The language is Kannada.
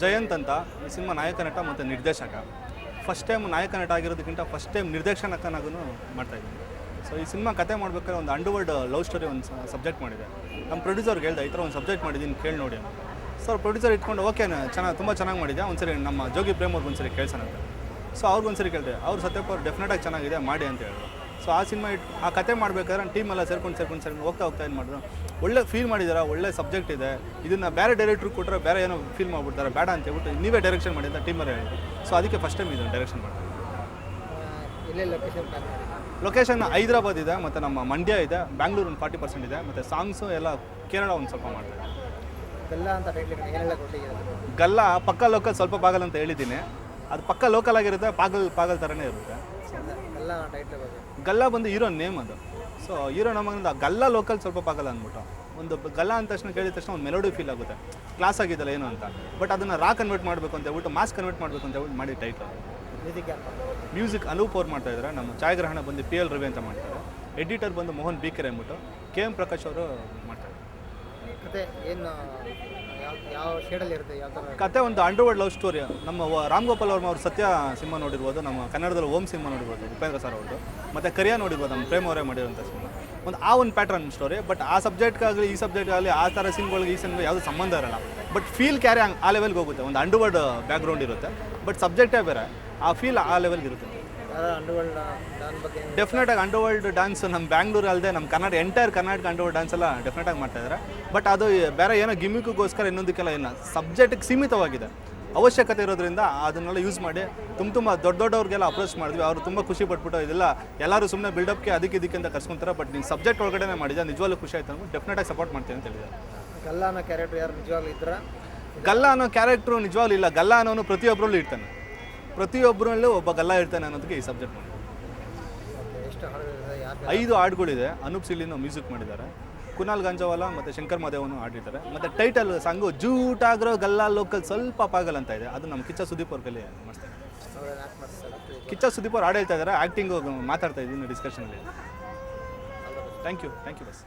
ಜಯಂತ್ ಅಂತ ಈ ಸಿನಿಮಾ ನಾಯಕ ನಟ ಮತ್ತು ನಿರ್ದೇಶಕ. ಫಸ್ಟ್ ಟೈಮ್ ನಾಯಕ ನಟ ಆಗಿರೋದಕ್ಕಿಂತ ಫಸ್ಟ್ ಟೈಮ್ ನಿರ್ದೇಶಕನಾಗೂ ಮಾಡ್ತಾಯಿದ್ದೀನಿ. ಸೊ ಈ ಸಿನಿಮಾ ಕತೆ ಮಾಡಬೇಕಾದ್ರೆ ಒಂದು ಅಂಡರ್ವರ್ಲ್ಡ್ ಲವ್ ಸ್ಟೋರಿ ಒಂದು ಸಬ್ಜೆಕ್ಟ್ ಮಾಡಿದೆ. ನಮ್ಮ ಪ್ರೊಡ್ಯೂಸರ್ಗೆ ಹೇಳ್ದೆ ಈ ಥರ ಒಂದು ಸಬ್ಜೆಕ್ಟ್ ಮಾಡಿದ್ದೀನಿ ಕೇಳಿ ನೋಡಿ ಅಂತ. ಸೊ ಪ್ರೊಡ್ಯೂಸರ್ ಇಟ್ಕೊಂಡು ಓಕೆ ತುಂಬ ಚೆನ್ನಾಗಿ ಮಾಡಿದೆ, ಒಂದ್ಸರಿ ನಮ್ಮ ಜೋಗಿ ಪ್ರೇಮ್ ಅವ್ರಿಗೆ ಒಂದ್ಸರಿ ಕೇಳ್ಸೋಣ ಅಂತ. ಸೊ ಅವ್ರಿಗೊಂದ್ಸರಿ ಕೇಳಿದೆ, ಅವ್ರು ಸತ್ಯಪ್ಪ ಅವ್ರು ಡೆಫಿನೆಟಾಗಿ ಚೆನ್ನಾಗಿದೆ ಮಾಡಿ ಅಂತ ಹೇಳಿದ್ರು. ಸೊ ಆ ಸಿನಿಮಾ ಆ ಕತೆ ಮಾಡಬೇಕಾದ್ರೆ ಟೀಮೆಲ್ಲ ಸೇರ್ಕೊಂಡು ಹೋಗ್ತಾ ಏನು ಮಾಡಿದ್ರು, ಒಳ್ಳೆ ಫೀಲ್ ಮಾಡಿದಾರೆ, ಒಳ್ಳೆ ಸಬ್ಜೆಕ್ಟ್ ಇದೆ, ಇದನ್ನು ಬೇರೆ ಡೈರೆಕ್ಟ್ರು ಕೊಟ್ಟರೆ ಬೇರೆ ಏನೋ ಫೀಲ್ ಮಾಡಿಬಿಡ್ತಾರೆ, ಬೇಡ ಅಂತ ಹೇಳ್ಬಿಟ್ಟು ನೀವೇ ಡೈರೆಕ್ಷನ್ ಮಾಡಿ ಅಂತ ಟೀಮಲ್ಲಿ ಹೇಳಿದ್ರು. ಸೊ ಅದಕ್ಕೆ ಫಸ್ಟ್ ಟೈಮ್ ಇದನ್ನು ಡೈರೆಕ್ಷನ್ ಮಾಡಿದೆ. ಲೊಕೇಶನ್ ಹೈದರಾಬಾದ್ ಇದೆ, ಮತ್ತು ನಮ್ಮ ಮಂಡ್ಯ ಇದೆ, ಬ್ಯಾಂಗ್ಳೂರು ಒಂದು 40% ಇದೆ, ಮತ್ತು ಸಾಂಗ್ಸು ಎಲ್ಲ ಕೇರಳ ಒಂದು ಸ್ವಲ್ಪ ಮಾಡ್ತಾರೆ. ಗಲ್ಲ ಪಕ್ಕ ಲೋಕಲ್ ಸ್ವಲ್ಪ ಪಾಗಲ್ ಅಂತ ಹೇಳಿದ್ದೀನಿ. ಅದು ಪಕ್ಕ ಲೋಕಲ್ ಆಗಿರುತ್ತೆ, ಪಾಗಲ್ ಥರನೇ ಇರುತ್ತೆ. ಗಲ್ಲ ಬಂದು ಹೀರೋ ನೇಮ್ ಅದು. ಸೊ ಹೀರೋ ನಮಗಿಂದ ಗಲ್ಲ ಲೋಕಲ್ ಸ್ವಲ್ಪ ಪಾಗಲ್ ಅಂದ್ಬಿಟ್ಟು ಒಂದು ಗಲ್ಲ ಅಂದ ತಕ್ಷಣ ಕೇಳಿದ ತಕ್ಷಣ ಒಂದು ಮೆಲೋಡಿ ಫೀಲ್ ಆಗುತ್ತೆ, ಕ್ಲಾಸ್ ಆಗಿದ್ದಲ್ಲ ಏನು ಅಂತ. ಬಟ್ ಅದನ್ನು ಕನ್ವರ್ಟ್ ಮಾಡಬೇಕು ಅಂತ ಹೇಳ್ಬಿಟ್ಟು ಮಾಸ್ ಕನ್ವರ್ಟ್ ಮಾಡಬೇಕು ಅಂತ ಹೇಳ್ಬಿಟ್ಟು ಮಾಡಿ ಟೈಟ್ಲ್. ಮ್ಯೂಸಿಕ್ ಅನೂಪ್ ಅವ್ರು ಮಾಡ್ತಾಯಿದ್ದಾರೆ, ನಮ್ಮ ಛಾಯಾಗ್ರಹಣ ಬಂದು PL ರವಿ ಅಂತ ಮಾಡ್ತಾರೆ, ಎಡಿಟರ್ ಬಂದು ಮೋಹನ್ ಬಿಕೆರೆ ಅಂದ್ಬಿಟ್ಟು, KM ಪ್ರಕಾಶ್ ಅವರು ಮಾಡ್ತಾರೆ. ಕತೆ ಒಂದು ಅಂಡರ್ವರ್ಲ್ಡ್ ಲವ್ ಸ್ಟೋರಿ. ನಮ್ಮ ರಾಮ್ ಗೋಪಾಲ್ ವರ್ಮ ಅವರು ಸತ್ಯ ಸಿನಿಮಾ ನೋಡಿರ್ಬೋದು, ನಮ್ಮ ಕನ್ನಡದಲ್ಲಿ ಓಂ ಸಿನಿಮಾ ನೋಡಿರ್ಬೋದು ಉಪೇಂದ್ರ ಸರ್ ಅವ್ರದ್ದು, ಮತ್ತು ಕರಿಯಾ ನೋಡಿರ್ಬೋದು ನಮ್ಮ ಪ್ರೇಮ್ ಅವರೇ ಮಾಡಿರೋಂಥ ಸಿನಿಮಾ. ಒಂದು ಪ್ಯಾಟ್ರನ್ ಸ್ಟೋರಿ. ಬಟ್ ಆ ಸಬ್ಜೆಕ್ಟ್ಗಾಗಲಿ ಈ ಸಬ್ಜೆಕ್ಟ್ಗಾಗಲಿ ಆ ಥರ ಸಿನಿಮಾಗಳಿಗೆ ಈ ಸಿನಿಮಾ ಯಾವುದೂ ಸಂಬಂಧ ಇರೋಲ್ಲ. ಬಟ್ ಫೀಲ್ ಕ್ಯಾರಿ ಆ ಲೆವೆಲ್ಗೆ ಹೋಗುತ್ತೆ. ಒಂದು ಅಂಡರ್ವರ್ಲ್ಡ್ ಬ್ಯಾಕ್ಗ್ರೌಂಡ್ ಇರುತ್ತೆ, ಬಟ್ ಸಬ್ಜೆಕ್ಟೇ ಬೇರೆ, ಆ ಫೀಲ್ ಆ ಲೆವೆಲ್ಗೆ ಇರುತ್ತೆ. ಡೆಫಿನೆಟಾಗಿ ಅಂಡರ್ವರ್ಲ್ಡ್ ಡ್ಯಾನ್ಸ್ ನಮ್ಮ ಬ್ಯಾಂಗ್ಳೂರು ಅಲ್ಲದೆ ನಮ್ಮ ಎಂಟೈರ್ ಕರ್ನಾಟಕ ಅಂಡರ್ವರ್ಲ್ಡ್ ಡ್ಯಾನ್ಸ್ ಎಲ್ಲ ಡೆಫಿನೆಟಾಗಿ ಮಾಡ್ತಾಯಿದ್ದಾರೆ. ಬಟ್ ಅದು ಬೇರೆ ಏನೋ ಗಿಮಿಕ್ಗೋಸ್ಕರ ಇನ್ನೊಂದಕ್ಕೆಲ್ಲ ಇಲ್ಲ, ಸಬ್ಜೆಕ್ಟಿಗೆ ಸೀಮಿತವಾಗಿದೆ. ಅವಶ್ಯಕತೆ ಇರೋದ್ರಿಂದ ಅದನ್ನೆಲ್ಲ ಯೂಸ್ ಮಾಡಿ ತುಂಬ ದೊಡ್ಡವ್ರಿಗೆಲ್ಲ ಅಪ್ರೋಚ್ ಮಾಡಿದ್ವಿ. ಅವರು ತುಂಬ ಖುಷಿ ಪಟ್ಬಿಟ್ಟು ಇದೆಲ್ಲ ಎಲ್ಲರೂ ಸುಮ್ಮನೆ ಬಿಲ್ಡಪ್ಗೆ ಅದಕ್ಕೆ ಅಂತ ಕರ್ಸ್ಕೊಂತಾರೆ, ಬಟ್ ನೀನು ಸಬ್ಜೆಕ್ಟ್ ಒಳಗಡೆ ಮಾಡಿದೆ, ನಿಜವಾಗ್ಲೂ ಖುಷಿ ಆಯ್ತು ಅಂದ್ಬಿಟ್ಟು ಡೆಫಿನೆಟಾಗಿ ಸಪೋರ್ಟ್ ಮಾಡ್ತೀನಿ ಅಂತ ಹೇಳಿದ್ದಾರೆ. ಗಲ್ಲ ಅನ್ನೋ ಕ್ಯಾರೆಕ್ಟರ್ ಯಾರು ನಿಜವಾಗ್ಲೂ ಇದ್ರೆ? ಗಲ್ಲ ಅನ್ನೋ ಕ್ಯಾರೆಕ್ಟ್ರು ನಿಜವಾಗ್ಲೂ ಇಲ್ಲ. ಗಲ್ಲ ಅನ್ನೋನು ಪ್ರತಿಯೊಬ್ಬರಲ್ಲೂ ಇರ್ತಾನೆ, ಪ್ರತಿಯೊಬ್ಬರಲ್ಲೂ ಒಬ್ಬ ಗಲ್ಲ ಇರ್ತಾನೆ ಅನ್ನೋದಕ್ಕೆ ಈ ಸಬ್ಜೆಕ್ಟ್ ಮಾಡಿ. 5 ಹಾಡುಗಳಿದೆ. ಅನೂಪ್ ಸಿಲ್ಲಿನ ಮ್ಯೂಸಿಕ್ ಮಾಡಿದ್ದಾರೆ, ಕುನಾಲ್ ಗಾಂಜಾವಾಲ ಮತ್ತು ಶಂಕರ್ ಮಾದೇವನು ಹಾಡಿದ್ದಾರೆ. ಮತ್ತು ಟೈಟಲ್ ಸಾಂಗು ಜೂಟಾಗ್ರೋ ಗಲ್ಲ ಲೋಕಲ್ ಸ್ವಲ್ಪ ಪಾಗಲ್ ಅಂತ ಇದೆ, ಅದು ನಮ್ಮ ಕಿಚ್ಚ ಸುದೀಪ್ ಅವ್ರ ಕೈಲಿ ಮಾಡಿಸ್ತಾರೆ. ಕಿಚ್ಚ ಸುದೀಪ್ ಅವ್ರು ಹಾಡು ಹೇಳ್ತಾ ಇದ್ದಾರೆ, ಆ್ಯಕ್ಟಿಂಗು ಮಾತಾಡ್ತಾ ಇದ್ದೀನಿ ಡಿಸ್ಕಷನಲ್ಲಿ. Thank you bus.